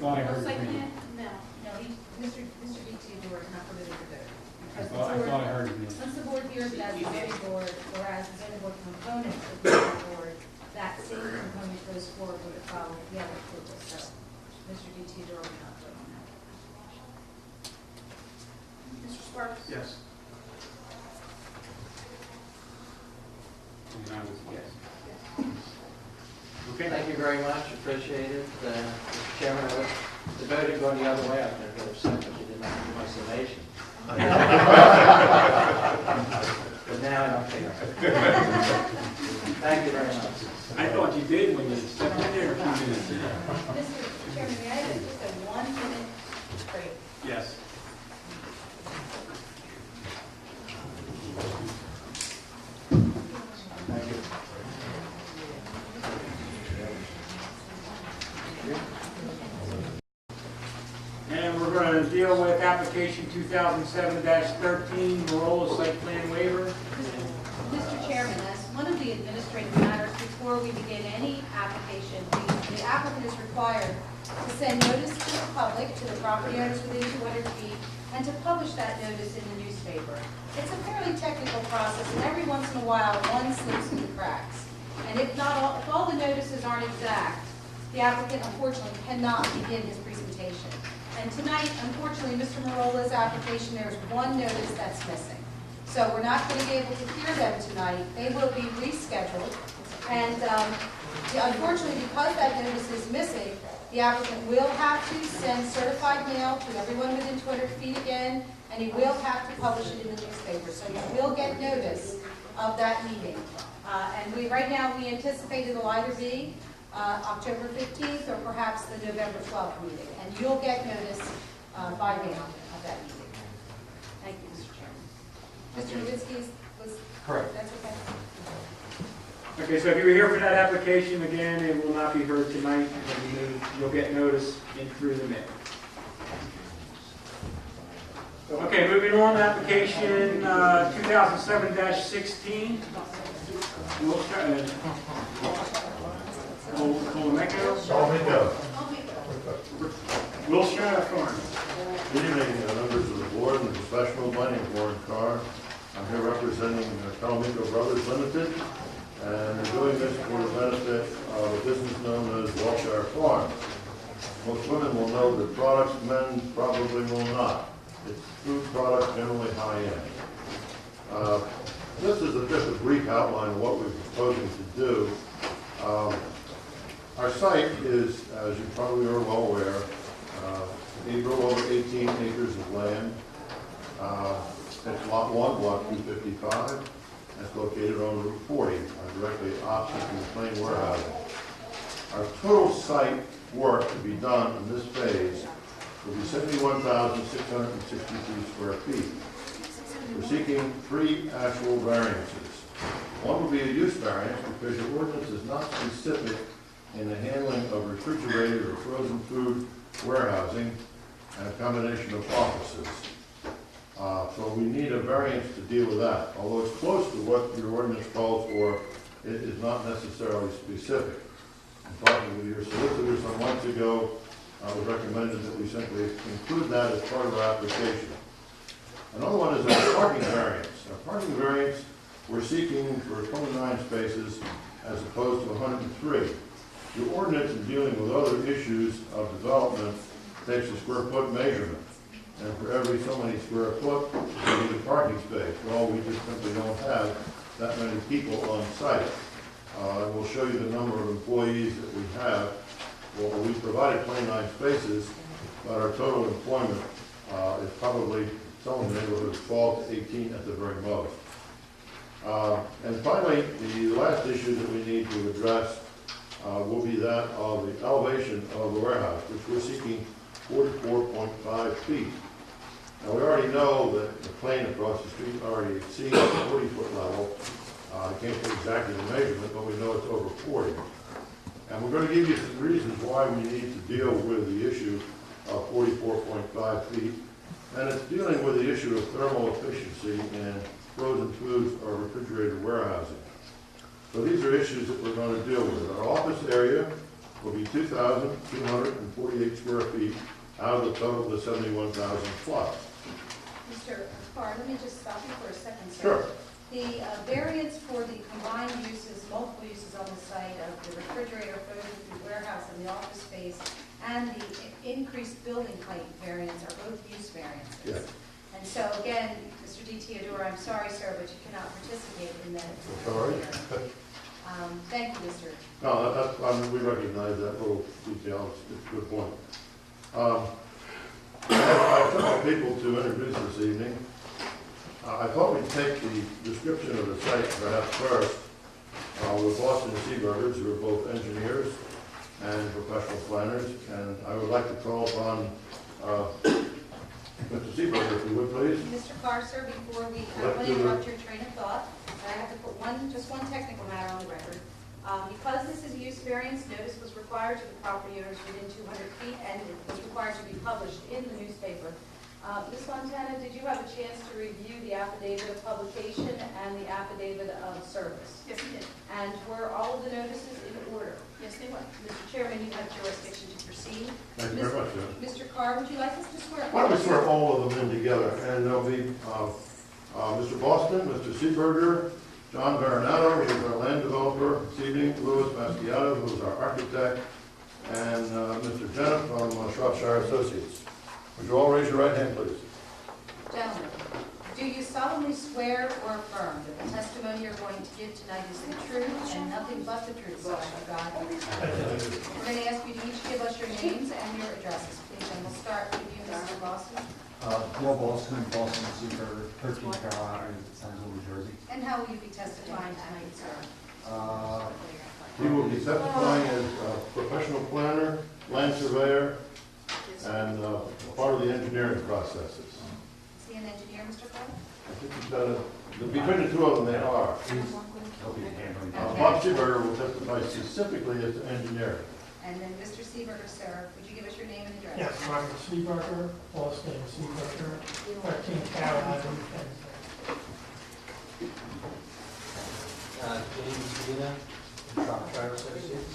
thought I heard his Site name. plan? No, Mr. D. Theodore is not permitted to vote. I Because the thought I board, heard his name. once the board hears that the zoning board, whereas the zoning board component of the zoning board, that same component goes forward with the file with the other approval. So Mr. D. Theodore will not vote on that. Mr. Sparks? Yes. And I was yes. Okay. Thank you very much, appreciate it. Mr. Chairman, I was debating going the other way, I was going to go upset, but you did not do my summation. But now I don't care. Thank you very much. I thought you did when you stepped in there a few minutes ago. Mr. Chairman, may I have just a 1 minute break? Yes. Thank you. And we're going to deal with application 2007-13, Marola site plan waiver. Mr. Chairman, as one of the administrative matters, before we begin any application, the applicant is required to send notice to the public, to the property owners within 200 feet, and to publish that notice in the newspaper. It's a fairly technical process, and every once in a while, one slips through the cracks. And if all the notices aren't exact, the applicant unfortunately cannot begin his presentation. And tonight, unfortunately, Mr. Marola's application, there's one notice that's missing. So we're not going to be able to hear them tonight. They will be rescheduled. And unfortunately, because that notice is missing, the applicant will have to send certified mail to everyone within 200 feet again, and he will have to publish it in the newspaper. So you will get notice of that meeting. And right now, we anticipate it'll either be October 15th or perhaps the November 12th meeting. And you'll get notice by mail of that meeting. Thank you, Mr. Chairman. Mr. Nowitzki was Correct. That's okay. Okay, so if you were here for that application, again, it will not be heard tonight. You'll get notice in through the mail. Okay, moving on, application 2007-16. Wilshire Farm. Good evening, members of the board and professional. My name is Warren Carr. I'm here representing Carney Brothers Limited, and I'm doing this for the benefit of a business known as Wilshire Farm. Most women will know the products, men probably will not. It's food products, generally high-end. This is just a brief outline of what we're proposing to do. Our site is, as you probably are well aware, a little over 18 acres of land. It's lot 1, block 255. It's located on Route 40, directly opposite from the plain warehousing. Our total site work to be done in this phase will be 71,663 square feet. We're seeking 3 actual variances. One will be a use variance because your ordinance is not specific in the handling of refrigerated or frozen food warehousing and a combination of offices. So we need a variance to deal with that. Although it's close to what your ordinance calls for, it is not necessarily specific. In talking with your solicitors some months ago, it was recommended that we simply include that as part of our application. Another one is a parking variance. A parking variance, we're seeking for 29 spaces as opposed to 103. Your ordinance in dealing with other issues of development takes a square foot measurement. And for every so many square foot, you need a parking space. Well, we just simply don't have that many people on site. And we'll show you the number of employees that we have. Well, we provided 29 spaces, but our total employment is probably somewhere in the neighborhood of 12 to 18 at the very most. And finally, the last issue that we need to address will be that of the elevation of the warehouse, which we're seeking 44.5 feet. Now, we already know that the plane across the street already exceeds the 40-foot level. I can't get exactly the measurement, but we know it's over 40. And we're going to give you some reasons why we need to deal with the issue of 44.5 feet. And it's dealing with the issue of thermal efficiency in frozen foods or refrigerated warehousing. So these are issues that we're going to deal with. Our office area will be 2,248 square feet out of the total of the 71,000 plus. Mr. Carr, let me just stop you for a second, sir. Sure. The variance for the combined uses, multiple uses on the site of the refrigerator, frozen food warehouse, and the office space, and the increased building height variance are both use variances. Yes. And so again, Mr. Di Teodoro, I'm sorry, sir, but you cannot participate in that. Sorry. Thank you, Mr. No, we recognize that little detail. It's a good point. I have a couple of people to introduce this evening. I thought we'd take the description of the site perhaps first with Boston Seaburgers, who are both engineers and professional planners, and I would like to call upon Mr. Seaburger, if you would, please. Mr. Carr, sir, before we, I want to interrupt your train of thought, I have to put just one technical matter on the record. Because this is a use variance, notice was required to the property owners within 200 feet, and it was required to be published in the newspaper. Ms. Montana, did you have a chance to review the affidavit of publication and the affidavit of service? Yes, we did. And were all of the notices in order? Yes, they were. Mr. Chairman, you have jurisdiction to proceed. Thank you very much, Jim. Mr. Carr, would you like us to swear? Why don't we swear all of them in together, and there'll be Mr. Boston, Mr. Seaburger, John Baronato, who is our land developer this evening, Louis Masciato, who is our architect, and Mr. Jennett from Shropshire Associates. Would you all raise your right hand, please? Gentlemen, do you solemnly swear or affirm that the testimony you're going to give tonight is the truth and nothing but the truth, so help you God? We're going to ask you to each give us your names and your addresses, please, and we'll start with you, Mr. Boston. Bill Boston, Boston Seaburger, 13 Carolina, and Central New Jersey. And how will you be testifying tonight, sir? He will be testifying as a professional planner, land surveyor, and part of the engineering processes. Is he an engineer, Mr. Carr? I think he's got between the two of them, they are. He'll be handling Bob Seaburger will testify specifically as to engineering. And then Mr. Seaburger, sir, would you give us your name and address? Yes, Robert Seaburger, Boston Seaburger, 13 Carolina, James Medina, Shropshire Associates,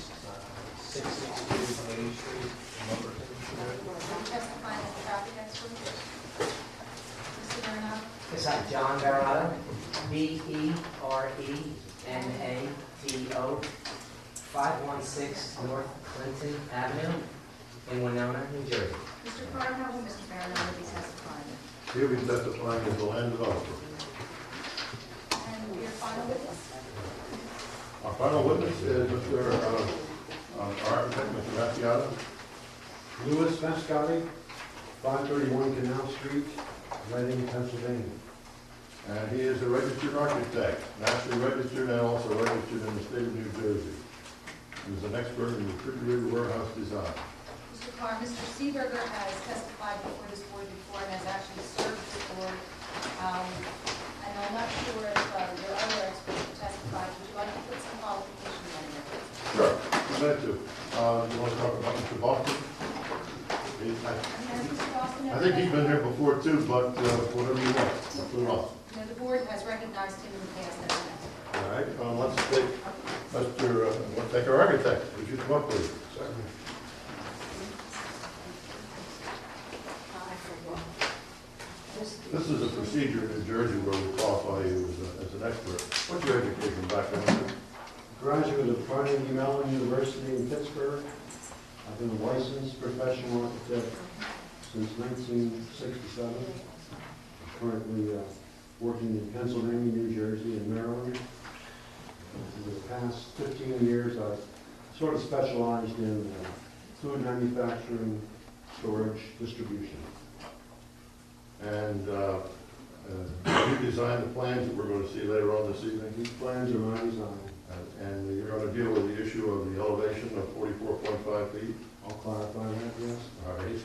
662 Main Street, Upper Testifying as a traffic expert? Mr. Bernard? Yes, I'm John Baronato, Berenato, 516 North Clinton Avenue in Winona, New Jersey. Mr. Carr, how will Mr. Bernard be testifying? He'll be testifying as the land developer. And your final witness? Our final witness is Mr. Our architect, Mr. Masciato. Louis Mascotti, 531 Canal Street, Reading, Pennsylvania. And he is a registered architect, nationally registered and also registered in the state of New Jersey. He is an expert in refrigerator warehouse design. Mr. Carr, Mr. Seaburger has testified before this board before and has actually served the board. And I'm not sure if your other experts have testified. Would you like to put some qualifications on there? Sure, I'd like to. You want to talk about Mr. Boston? And Mr. Boston, I think he's been here before too, but whatever you want, let's move on. No, the board has recognized him in the past as an expert. All right, let's take let's take our architect. Would you come up, please? This is a procedure in New Jersey where we qualify you as an expert. What's your education background? Graduate of Carnegie Mellon University in Pittsburgh. I've been a licensed professional architect since 1967. I'm currently working in Pennsylvania, New Jersey, and Maryland. For the past 15 years, I've sort of specialized in food manufacturing, storage, distribution. And you designed the plans that we're going to see later on this evening. These plans are my design. And you're going to deal with the issue of the elevation of 44.5 feet. I'll clarify that, yes. All right.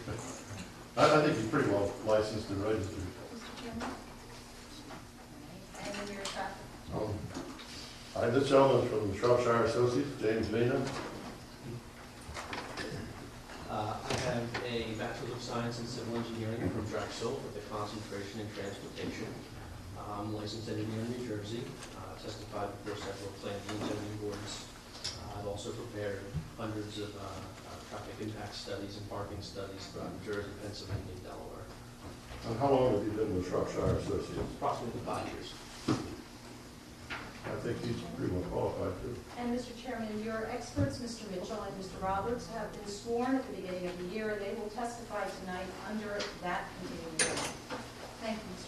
I think he's pretty well licensed and registered. Mr. Chairman? And then your traffic. All right, this gentleman is from Shropshire Associates, James Vena. I have a Bachelor's of Science in Civil Engineering from Drexel with a concentration in transportation. I'm licensed engineer in New Jersey, testified before several planning and zoning boards I've also prepared hundreds of traffic impact studies and parking studies throughout New Jersey, Pennsylvania, and Delaware. And how long have you been with Shropshire Associates? Approximately 5 years. I think he's pretty well qualified too. And Mr. Chairman, your experts, Mr. Mitchell and Mr. Roberts, have been sworn at the beginning of the year. They will testify tonight under that continuing law. Thank you.